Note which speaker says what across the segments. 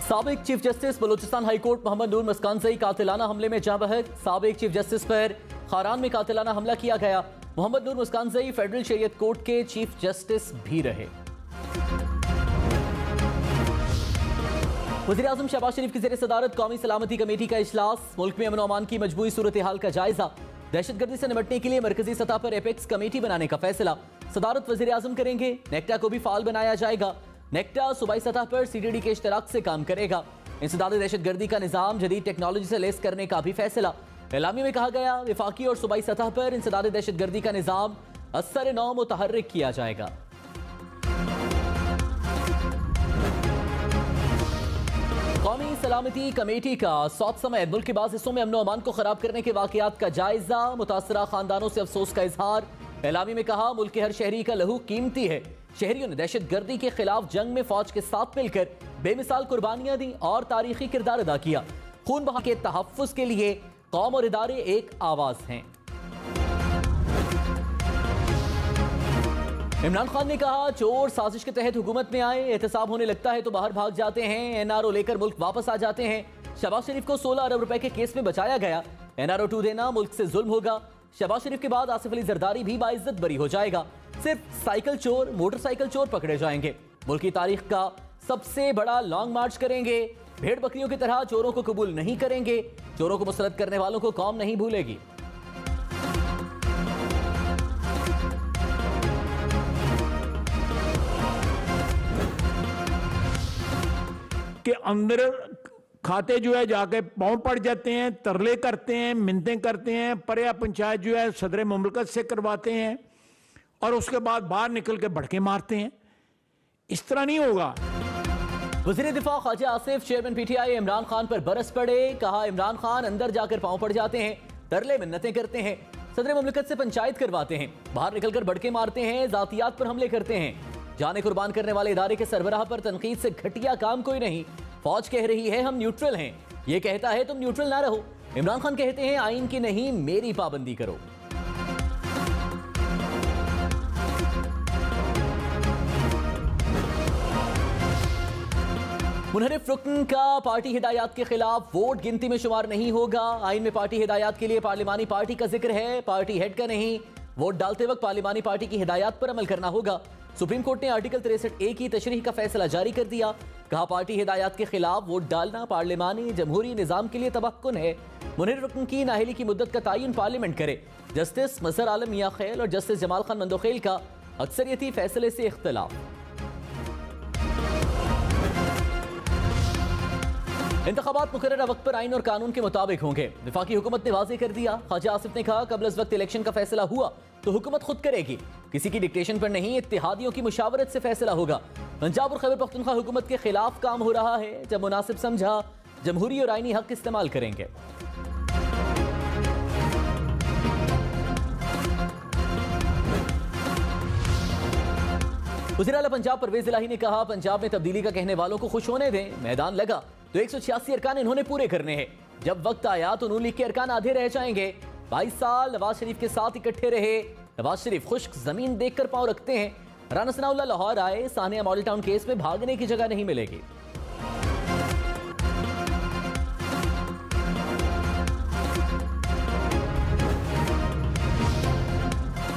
Speaker 1: साबिक chief justice Balochistan high court Mohammad Noor Maskanzai कातिलाना हमले में जाँ बहक। साबिक चीफ जस्टिस पर खारान में कातिलाना हमला किया गया। मोहम्मद नूर मस्कानज़ई फेडरल शरीयत कोर्ट के चीफ जस्टिस भी रहे। वज़ीर-ए-आज़म शहबाज शरीफ की ज़ेर सदारत कौमी सलामती कमेटी का इजलास। मुल्क में अमन अमान की मजबूरी सूरत हाल का जायजा। दहशतगर्दी से निपटने के लिए मरकजी सतह पर एपेक्स कमेटी बनाने का फैसला। सदारत वज़ीर-ए-आज़म करेंगे। नेक्टा को भी फाल बनाया जाएगा। नेक्टा सूबाई सतह पर CDD के इश्तराक से काम करेगा। इंसदाद दहशतगर्दी का निज़ाम जदीद टेक्नोलॉजी से लेस करने का भी फैसला। एलामी में कहा गया विफाकी और सूबाई सतह पर इंसदाद दहशतगर्दी का निज़ाम असर नौ मुतहर्रिक किया जाएगा। कौमी सलामती कमेटी का सौत समय मुल्क के बाज़ हिस्सों में अमन अमान को खराब करने के वाक़यात का जायजा। मुतासरा खानदानों से अफसोस का इजहार। एलामी में कहा मुल्क के हर शहरी का लहू कीमती है। शहरियों ने दहशतगर्दी के खिलाफ जंग में फौज के साथ मिलकर बेमिसाल कुर्बानियां दी और तारीखी किरदार अदा किया। खून बहा के तहफ़्फ़ुज़ के लिए कौम और इदारे एक आवाज़ हैं। इमरान खान ने कहा चोर साजिश के तहत हुकूमत में आए, एहतसाब होने लगता है तो बाहर भाग जाते हैं, NRO लेकर मुल्क वापस आ जाते हैं। शहबाज शरीफ को 16 अरब रुपए के केस में बचाया गया। NRO 2 देना मुल्क से जुल्म होगा। शहबाज शरीफ के बाद आसिफ अली जरदारी भी बाइज्जत बरी हो जाएगा। सिर्फ साइकिल चोर, मोटरसाइकिल चोर पकड़े जाएंगे। मुल्क की तारीख का सबसे बड़ा लॉन्ग मार्च करेंगे। भेड़ बकरियों की तरह चोरों को कबूल नहीं करेंगे। चोरों को मुसलत करने वालों को कौम नहीं भूलेगी।
Speaker 2: के अंदर खाते जो है जाके पांव पड़ जाते हैं, तरले करते हैं, मिन्नतें करते हैं, पर्या पंचायत जो है सदर मुमलकत से करवाते हैं और उसके बाद बाहर निकल के भड़के मारते हैं। इस तरह नहीं होगा।
Speaker 1: वज़ीर दिफा ख्वाजा आसिफ चेयरमैन PTI इमरान खान पर बरस पड़े। कहा इमरान खान अंदर जाकर पांव पड़ जाते हैं, तरले मिन्नतें करते हैं, सदर मुमलकत से पंचायत करवाते हैं, बाहर निकलकर भड़के मारते हैं, जातियात पर हमले करते हैं। जाने कुर्बान करने वाले इदारे के सरबराह पर तनकीद से घटिया काम कोई नहीं। फौज कह रही है हम न्यूट्रल हैं, ये कहता है तुम न्यूट्रल ना रहो। इमरान खान कहते हैं आइन की नहीं मेरी पाबंदी करो। मुनहरिफ रुकन का पार्टी हिदायत के खिलाफ वोट गिनती में शुमार नहीं होगा। आइन में पार्टी हिदायत के लिए पार्लिमानी पार्टी का जिक्र है, पार्टी हेड का नहीं। वोट डालते वक्त पार्लिमानी पार्टी की हिदायत पर अमल करना होगा। सुप्रीम कोर्ट ने आर्टिकल 63A की तशरीह का फैसला जारी कर दिया। कहा पार्टी हिदायत के खिलाफ वोट डालना पार्लिमानी जमहूरी निजाम के लिए तबक्कुन है। मुनहरिफ रुकन की नाअहली की मुद्दत का तयन पार्लियामेंट करे। जस्टिस मजहर आलम मियां खैल और जस्टिस जमाल खान मंदोखेल का अक्सरियती फैसले से इख्तिलाफ। इंतखाबात मुकर्रर वक्त पर आइन और कानून के मुताबिक होंगे। वफाकी हुकूमत ने वाज़ेह कर दिया। ख्वाजा आसिफ ने कहा कबल इस वक्त इलेक्शन का फैसला हुआ तो हुकूमत खुद करेगी, किसी की डिक्टेशन पर नहीं, इत्तेहादियों की मुशावरत से फैसला होगा। पंजाब और खैबर पख्तूनख्वा हुकूमत के खिलाफ काम हो रहा है, जब मुनासिब समझा जमहूरी और आईनी हक इस्तेमाल करेंगे। वज़ीर आला पंजाब परवेज इलाही ने कहा पंजाब में तब्दीली का कहने वालों को खुश होने दें। मैदान लगा तो 186 अरकान इन्होंने पूरे करने हैं। जब वक्त आया तो नून लीग के अरकान आधे रह जाएंगे। 22 साल नवाज शरीफ के साथ इकट्ठे रहे। नवाज शरीफ खुश्क जमीन देखकर पांव रखते हैं। राना सनाउल्लाह लाहौर आए, सानिया मॉडल टाउन केस में भागने की जगह नहीं मिलेगी।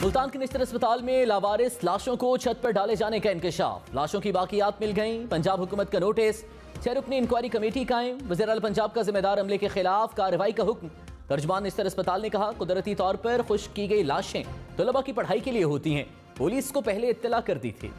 Speaker 1: मुल्तान के निश्तर अस्पताल में लावारिस लाशों को छत पर डाले जाने का इंकशाफ। लाशों की बाकियात मिल गईं। पंजाब हुकूमत का नोटिस। 6 रुकनी इंक्वायरी कमेटी कायम। वज़ीर आला पंजाब का जिम्मेदार अमले के खिलाफ कार्रवाई का हुक्म। तर्जुमान निश्तर अस्पताल ने कहा कुदरती तौर पर खुश्क की गई लाशें तलबा की पढ़ाई के लिए होती हैं, पुलिस को पहले इत्तला कर दी थी।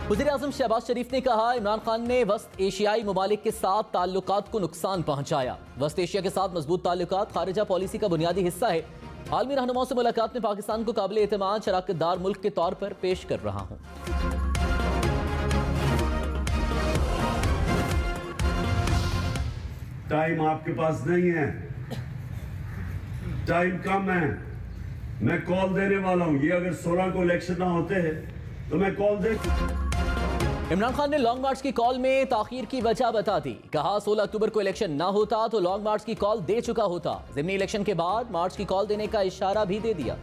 Speaker 1: वज़ीर-ए-आज़म शहबाज शरीफ ने कहा इमरान खान ने वस्त एशियाई ममालिक के साथ ताल्लुकात को नुकसान पहुंचाया। वस्त एशिया के साथ मजबूत ताल्लुकात खारिजा पॉलिसी का बुनियादी हिस्सा है। आलमी रहनुमाओं से मुलाकात में पाकिस्तान को काबिल एतमाद शराकतदार मुल्क के तौर पर पेश कर रहा हूं।
Speaker 3: टाइम आपके पास नहीं है, टाइम कम है। मैं कॉल देने वाला हूं। ये अगर 16 को इलेक्शन ना होते हैं तो मैं कॉल दे।
Speaker 1: इमरान खान ने लॉन्ग मार्च की कॉल में ताखीर की वजह बता दी। कहा 16 अक्टूबर को इलेक्शन ना होता तो लॉन्ग मार्च की कॉल दे चुका होता। ज़िमनी इलेक्शन के बाद मार्च की कॉल देने का इशारा भी दे दिया।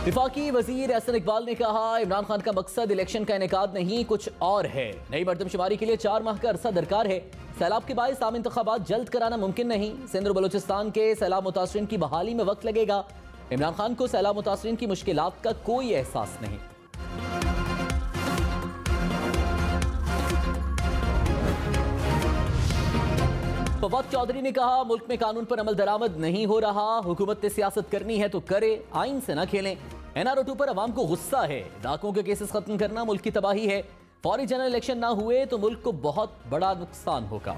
Speaker 1: विफाकी वजीर एहसन इकबाल ने कहा, इमरान खान का मकसद इलेक्शन का इनेकाद नहीं, कुछ और है। नई मरदमशुमारी के लिए 4 माह का अरसा दरकार है। सैलाब के बायस आम इंतखाबात जल्द कराना मुमकिन नहीं। सिंध और बलूचिस्तान के सैलाब मुतासरीन की बहाली में वक्त लगेगा। इमरान खान को सैलाब मुतासरीन की मुश्किलात का कोई एहसास नहीं। फवाद चौधरी ने कहा, मुल्क में कानून पर अमल दरामद नहीं हो रहा। हुकूमत ने सियासत करनी है तो करे, आइन से न खेलें। NRO2 पर अवाम को गुस्सा है। डाकुओं के केसेस खत्म करना मुल्क की तबाही है। फौरी जनरल इलेक्शन ना हुए तो मुल्क को बहुत बड़ा नुकसान होगा।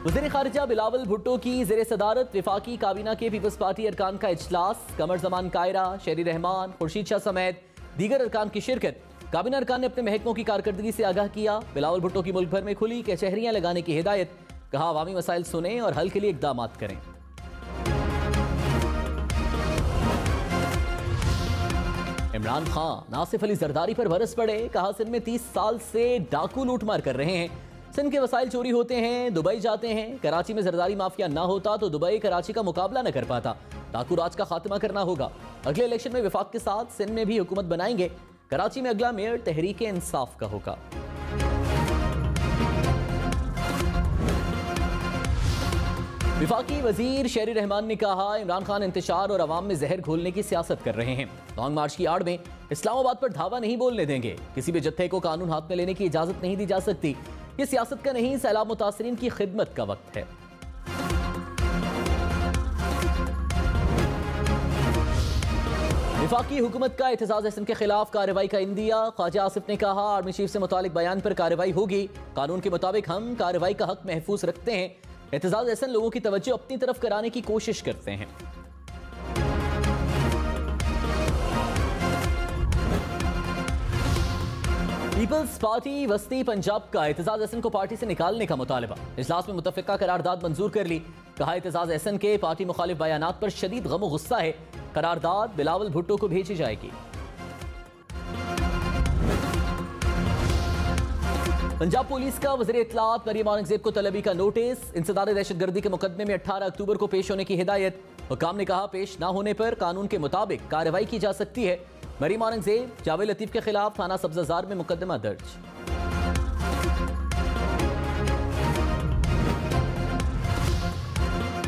Speaker 1: वज़ीर खारिजा बिलावल भुट्टो की ज़ेर सदारत वफाकी काबीना के पीपल्स पार्टी अरकान का इजलास। कमर जमान कायरा, शेरी रहमान, खुर्शीद शाह समेत दीगर अरकान की शिरकत। काबीना अरकान ने अपने महकमों की कारकर्दगी से आगाह किया। बिलावल भुट्टो की मुल्क भर में खुली कचहरियां लगाने की हिदायत। कहा, अवामी मसाइल सुने और हल के लिए इकदाम करें। इमरान खान नासिफ अली जरदारी पर बरस पड़े। कहा, सिंध में 30 साल से डाकू लूटमार कर रहे हैं। सिंध के वसाइल चोरी होते हैं, दुबई जाते हैं। कराची में जरदारी माफिया ना होता तो दुबई कराची का मुकाबला न कर पाता। डाकू राज का खात्मा करना होगा। अगले इलेक्शन में विफाक के साथ सिंध में भी हुकूमत बनाएंगे। कराची में अगला मेयर तहरीक इंसाफ का होगा। विफाकी वजीर शेरी रहमान ने कहा, इमरान खान इंतशार और अवाम में जहर घोलने की सियासत कर रहे हैं। लॉन्ग मार्च की आड़ में इस्लामाबाद पर धावा नहीं बोलने देंगे। किसी भी जत्थे को कानून हाथ में लेने की इजाजत नहीं दी जा सकती। ये सियासत का नहीं, सैलाब मुतासरीन की खिदमत का वक्त है। वफाकी हुकूमत का एतजाज अहसन के खिलाफ कार्रवाई का इंदिया। ख्वाजा आसिफ ने कहा, आर्मी चीफ से मुतालिक बयान पर कार्रवाई होगी। कानून के मुताबिक हम कार्रवाई का हक महफूज रखते हैं। एतजाज अहसन लोगों की तवज्जो अपनी तरफ कराने की कोशिश करते हैं। पीपल्स पार्टी वस्ती पंजाब का एतजाज अहसन को पार्टी से निकालने का मुतालबा। इजलास में मुतफ़िका करारदाद मंजूर कर ली। कहा, एतजाज अहसन के पार्टी मुखालिफ बयानात पर शदीद गम और गुस्सा है। करारदाद बिलावल भुट्टो को भेजी जाएगी। पंजाब पुलिस का वज़ीर इत्तलात मरियम औरंगजेब को तलबी का नोटिस। इंसदाद दहशतगर्दी के मुकदमे में 18 अक्टूबर को पेश होने की हिदायत। हुकाम ने कहा, पेश न होने पर कानून के मुताबिक कार्रवाई की जा सकती है। मरियम औरंगजेब, जावेद लतीफ के खिलाफ थाना सब्जाजार में मुकदमा दर्ज।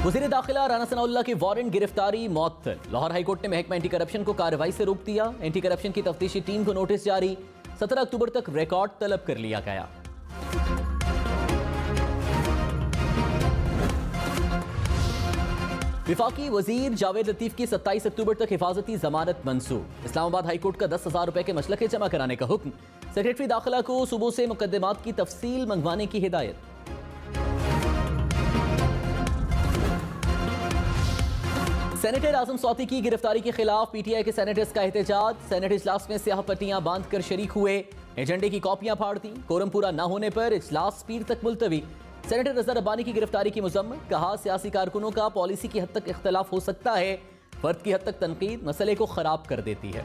Speaker 1: वज़ीर दाखिला राना सनाउल्लाह की वारंट गिरफ्तारी मुअत्तल। लाहौर हाईकोर्ट ने महकमा एंटी करप्शन को कार्रवाई से रोक दिया। एंटी करप्शन की तफ्तीशी टीम को नोटिस जारी। 17 अक्टूबर तक रिकॉर्ड तलब कर लिया गया। विफाकी वजीर जावेद लतीफ की 27 अक्टूबर तक हिफाजती जमानत मंसूब। इस्लामाबाद हाईकोर्ट का 10,000 रुपए के मसलखे जमा कराने का हुक्म। सेक्रेटरी दाखिला को सूबों से मुकदमात की तफसील मंगवाने की हिदायत। सेनेटर आजम सौती की गिरफ्तारी के खिलाफ पीटीआई के सेनेटर्स का एहतजाज। सेनेट इजलास में स्याह पट्टियां बांधकर शरीक हुए। एजेंडे की कॉपियां फाड़ दी। कोरम पूरा न होने पर इजलास पीर तक मुलतवी। सेनेटर रज़ा रब्बानी की गिरफ्तारी की मुज़म्मत। कहा, सियासी कारकुनों का पॉलिसी की हद तक इख्तलाफ हो सकता है। फर्द की हद तक तनकीद मसले को खराब कर देती है।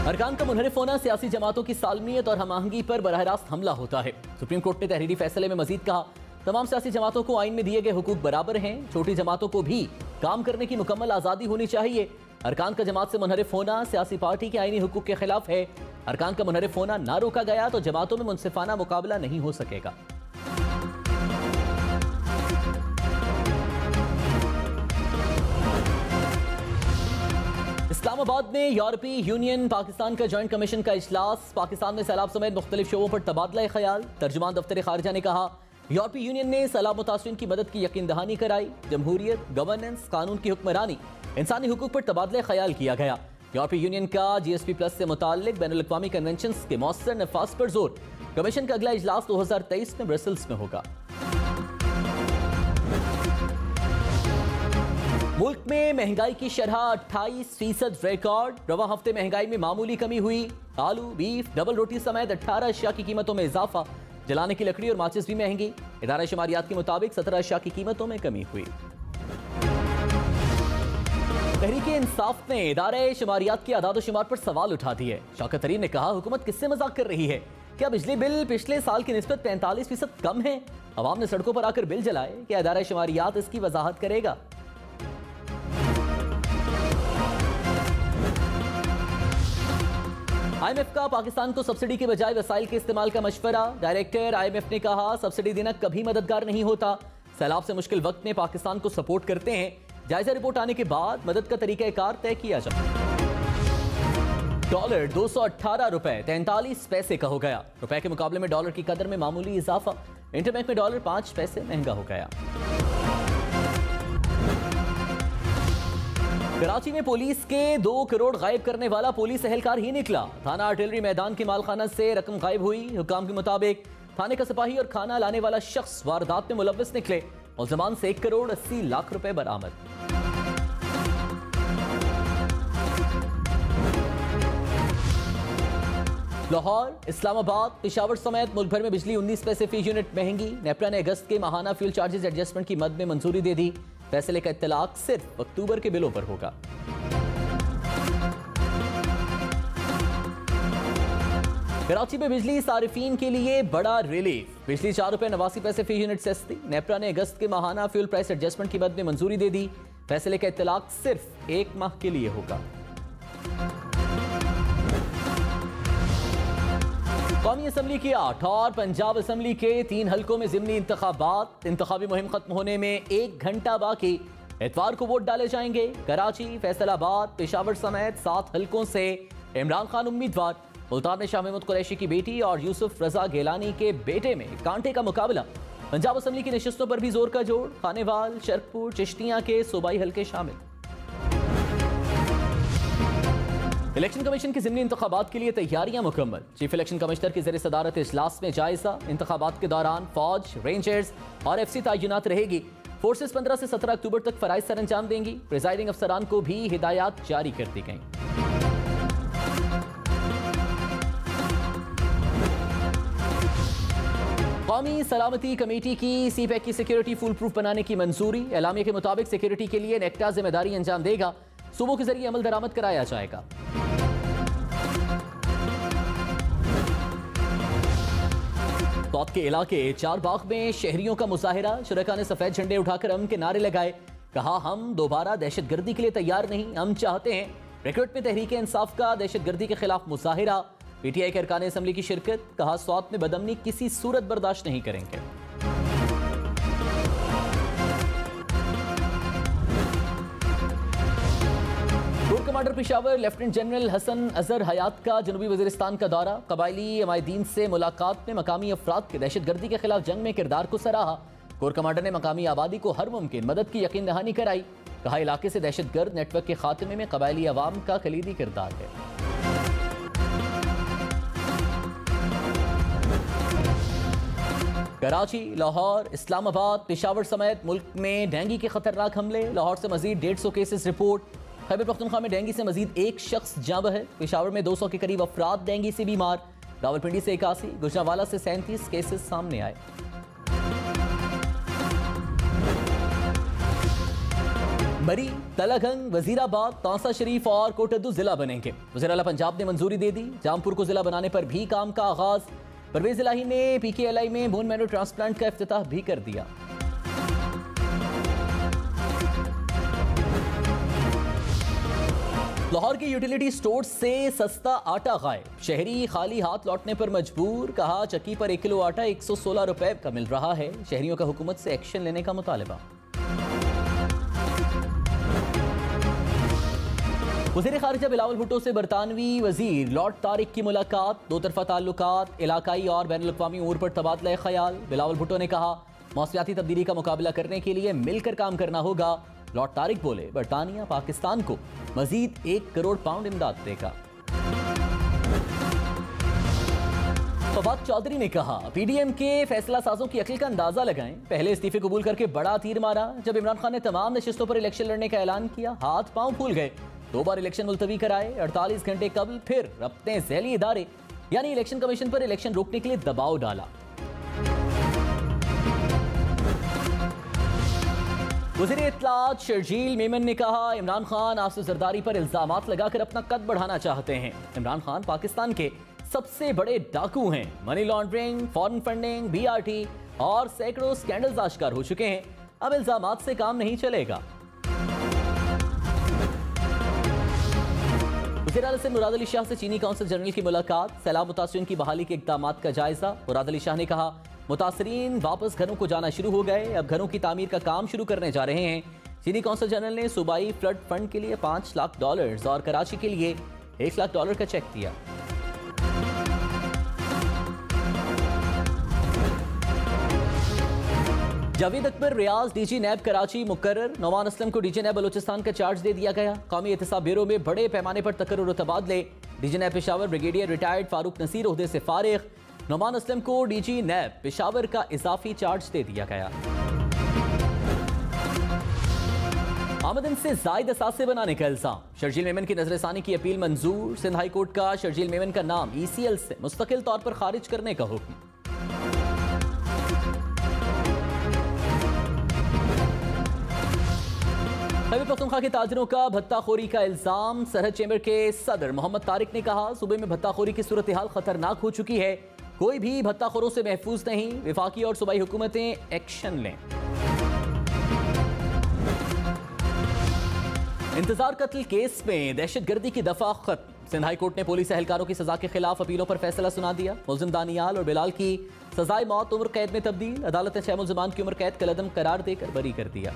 Speaker 1: अरकान का मुनहरिफ होना सियासी जमातों की सालमियत और हम आहंगी पर बराह रास्त हमला होता है। सुप्रीम कोर्ट ने तहरीरी फैसले में मजीद कहा, तमाम सियासी जमातों को आइन में दिए गए हुकूक बराबर हैं। छोटी जमातों को भी काम करने की मुकम्मल आज़ादी होनी चाहिए। अरकान का जमात से मुनहरिफ होना सियासी पार्टी के आइनी हुकूक के खिलाफ है। अरकान का मुनहरिफ होना ना रोका गया तो जमातों में मुनसिफाना मुकाबला नहीं हो सकेगा। इस्लामाबाद में यूरोपीय यूनियन पाकिस्तान का जॉइंट कमीशन का इजलास। पाकिस्तान में सैलाब समेत मुख्तलिफ शोबों पर तबादला ख्याल। तर्जुमान दफ्तर खारिजा ने कहा, यूरोपीय यूनियन ने सैलाब मुतासरीन की मदद की यकीन दहानी कराई। जमहूरियत, गवर्नेंस, कानून की हुक्मरानी, इंसानी हुकूक पर तबादला ख्याल किया गया। यूरोपीय यूनियन का GSP+ से मुताल्लिक बैनुल-अक़वामी कन्वेंशन के मौसर नफाज पर जोर। कमीशन का अगला इजलास 2023 में ब्रसेल्स में होगा। मुल्क में महंगाई की शरह 28% रिकॉर्ड। रवा हफ्ते महंगाई में मामूली कमी हुई। आलू, बीफ, डबल रोटी समेत 18 अशिया की कीमतों में इजाफा। जलाने की लकड़ी और माचिस भी महंगी। इदारा शुमारियात के मुताबिक 17 अशिया की कीमतों में कमी हुई। तहरीक इंसाफ ने इदारे शुमारियात के आदाद शुमार पर सवाल उठा दिए। शौकत तरीन ने कहा, हुकूमत किससे मजाक कर रही है। क्या बिजली बिल पिछले साल की निस्बत 45% कम है? अवाम ने सड़कों पर आकर बिल जलाए। क्या अदारा शुमारियात इसकी वजाहत करेगा? IMF का पाकिस्तान को सब्सिडी के बजाय वसाइल के इस्तेमाल का मशवरा। डायरेक्टर IMF ने कहा, सब्सिडी देना कभी मददगार नहीं होता। सैलाब से मुश्किल वक्त में पाकिस्तान को सपोर्ट करते हैं। जायजा रिपोर्ट आने के बाद मदद का तरीकाकार तय किया जाए। डॉलर 218 रुपए 43 पैसे का हो गया। रुपए के मुकाबले में डॉलर की कदर में मामूली इजाफा। इंटरबैंक में डॉलर 5 पैसे महंगा हो गया। कराची में पुलिस के 2 करोड़ गायब करने वाला पुलिस एहलकार ही निकला। थाना आर्टिलरी मैदान के मालखाना से रकम गायब हुई। हुकाम के मुताबिक थाने का सिपाही और खाना लाने वाला शख्स वारदात में मुलव्विस निकले। मुल्ज़िमान से 1 करोड़ 80 लाख रुपए बरामद। लाहौर, इस्लामाबाद, पेशावर समेत मुल्क भर में बिजली 19 पैसे फी यूनिट महंगी। नेपरा ने अगस्त के माहाना फ्यूल चार्जेस एडजस्टमेंट की मद में मंजूरी दे दी। फैसले का इत्तलाक सिर्फ अक्टूबर के बिलों पर होगा। कराची में बिजली सारिफीन के लिए बड़ा रिलीफ। बिजली 4 रुपए 89 पैसे फी यूनिट सस्ती। नेपरा ने अगस्त के माहाना फ्यूल प्राइस एडजस्टमेंट की मद में मंजूरी दे दी। फैसले का इत्तलाक सिर्फ 1 माह के लिए होगा। कौमी असम्बली के 8 और पंजाब असम्बली के 3 हलकों में ज़िमनी इंतखाबात। इंतखाबी मुहिम खत्म होने में 1 घंटा बाकी। इतवार को वोट डाले जाएंगे। कराची, फैसलाबाद, पेशावर समेत 7 हलकों से इमरान खान उम्मीदवार। मुल्तान में शाह महमूद कुरैशी की बेटी और यूसुफ रजा गेलानी के बेटे में कांटे का मुकाबला। पंजाब असम्बली की नशिस्तों पर भी जोर का जोड़। खानेवाल, शरकपुर, चिश्तियां के सूबाई हलके शामिल। इलेक्शन कमीशन की ज़िमनी इंतखाबात के लिए तैयारियां मुकम्मल। चीफ इलेक्शन कमिश्नर की ज़ेर सदारत इजलास में जायजा। इंतखाबात के दौरान फौज, रेंजर्स और FC तैनात रहेगी। फोर्सेस 15 से 17 अक्टूबर तक फराइज सर अंजाम देंगी। प्रिजाइडिंग अफसरान को भी हिदायत जारी कर दी गई। कौमी सलामती कमेटी की CPEC की सिक्योरिटी फुल प्रूफ बनाने की मंजूरी। एलामिया के मुताबिक सिक्योरिटी के लिए नेक्टा जिम्मेदारी अंजाम देगा। सूबों के जरिए अमल दरामद कराया जाएगा। कौत के इलाके चारबाग में शहरियों का मुजाहिरा। शुरका ने सफेद झंडे उठाकर अमन के नारे लगाए। कहा, हम दोबारा दहशतगर्दी के लिए तैयार नहीं, हम चाहते हैं रिक्रूट में तहरीक इंसाफ का दहशतगर्दी के खिलाफ मुजाहिरा। PTI के अरकान असम्बली की शिरकत। कहा, सौत में बदमनी किसी सूरत बर्दाश्त नहीं करेंगे। Core commander Peshawar lieutenant general Hasan Azhar Hayat का जनूबी वजीरिस्तान का दौरा। कबायली अमायदीन से मुलाकात में मकामी अफराद के दहशतगर्दी के खिलाफ जंग में किरदार को सराहा। कोर कमांडर ने मकामी आबादी को हर मुमकिन मदद की यकीन दहानी कराई। कहा, इलाके से दहशतगर्द नेटवर्क के खात्मे में कबायली अवाम का कलीदी किरदार है। कराची, लाहौर, इस्लामाबाद, पेशावर समेत मुल्क में डेंगू के खतरनाक हमले। लाहौर से मजीद 150 केसेस रिपोर्ट। खैबर पख्तूनख्वा में डेंगू से मजीद 1 शख्स जाँ बहर। पेशावर में 200 के करीब अफराद डेंगू से बीमार। रावलपिंडी से 81, गुजरांवाला से 37 केसेस सामने आए। मरी, तलागंग, वजीराबाद, तौसा शरीफ और कोटद्दू जिला बनेंगे। वज़ीर आला पंजाब ने मंजूरी दे दी। जामपुर को जिला बनाने पर भी काम का आगाज। परवेज इलाही ने PKLI में बोन मैरो ट्रांसप्लांट का इफ्तिताह भी कर दिया। लाहौर के यूटिलिटी स्टोर से सस्ता आटा गायब। शहरी खाली हाथ लौटने पर मजबूर। कहा, चक्की पर 1 किलो आटा 116 रुपए का मिल रहा है। शहरियों का हुकूमत से एक्शन लेने का मुतालबा। वज़ीर ख़ारिजा बिलावल भुट्टो से बरतानवी वजीर लॉर्ड तारिक की मुलाकात। 2 तरफ़ा ताल्लुकात, इलाकाई और बैनुल-अक़वामी उमूर पर तबादला ख़याल। बिलावल भुट्टो ने कहा, मौसमियाती तब्दीली का मुकाबला करने के लिए मिलकर काम करना होगा। लॉर्ड तारिक बोले, बरतानिया पाकिस्तान को मजीद 1 करोड़ पाउंड इमदाद देगा। फवाद चौधरी ने कहा, PDM के फैसला साजों की अक्ल का अंदाजा लगाएं। पहले इस्तीफे कबूल करके बड़ा तीर मारा। जब इमरान खान ने तमाम नशिस्तों पर इलेक्शन लड़ने का ऐलान किया, हाथ पांव फूल गए। 2 बार इलेक्शन मुलतवी कराए। 48 घंटे कबल फिर अपने ज़ैली इदारे यानी इलेक्शन कमीशन पर इलेक्शन रोकने के लिए दबाव डाला। वज़ीर इत्तलात शर्जील मेमन ने कहा, इमरान खान आसिफ जरदारी पर इल्जामात लगाकर अपना कद बढ़ाना चाहते हैं। इमरान खान पाकिस्तान के सबसे बड़े डाकू हैं। Money laundering, foreign funding, BRT और सैकड़ों स्कैंडल्स आश्कार हो चुके हैं। अब इल्जामात से काम नहीं चलेगा। वज़ीर आला से मुराद अली शाह से चीनी काउंसिल जनरल की मुलाकात, सैलाब मुतासरीन की बहाली के इक़दामात का जायजा। मुराद अली शाह ने कहा मुतासरीन वापस घरों को जाना शुरू हो गए, अब घरों की तामीर का काम शुरू करने जा रहे हैं। चीनी काउंसिल जनरल ने सूबाई फ्लड फंड के लिए $5 लाख और कराची के लिए $1 लाख का चेक दिया। जावेद अकबर रियाज डीजी नैब कराची मुकर्रर, नौमान असलम को डीजी नैब बलूचिस्तान का चार्ज दे दिया गया। कौमी एहतसाब ब्यूरो में बड़े पैमाने पर तकर्रुर तबादले, डीजी नैब पेशावर ब्रिगेडियर रिटायर्ड फारूक नसीर ओहदे से फारिग। नौमान असलम को डीजी नैब पेशावर का इजाफी चार्ज दे दिया गया। आमदन से जायद असासे बनाने का इल्जाम, शर्जील मेमन की नजरसानी की अपील मंजूर। सिंध हाई कोर्ट का शर्जील मेमन का नाम ECL से मुस्तकिल तौर पर खारिज करने का हुक्म। खैबर पख्तूनख्वा के ताजरों का भत्ताखोरी का इल्जाम, सरहद चैम्बर के सदर मोहम्मद तारिक ने कहा सूबे में भत्ताखोरी की सूरत हाल खतरनाक हो चुकी है, कोई भी भत्ताखोरों से महफूज नहीं, विफाकी और सूबाई हुकूमतें एक्शन लें। इंतजार कत्ल केस में दहशतगर्दी की दफा खत्म, सिंध हाई कोर्ट ने पुलिस एहलकारों की सजा के खिलाफ अपीलों पर फैसला सुना दिया। मुलजिम दानियाल और बिलाल की सजाए मौत उम्र कैद में तब्दील, अदालत ने 6 मुलजिमान की उम्र कैद कलअदम करार देकर बरी कर दिया।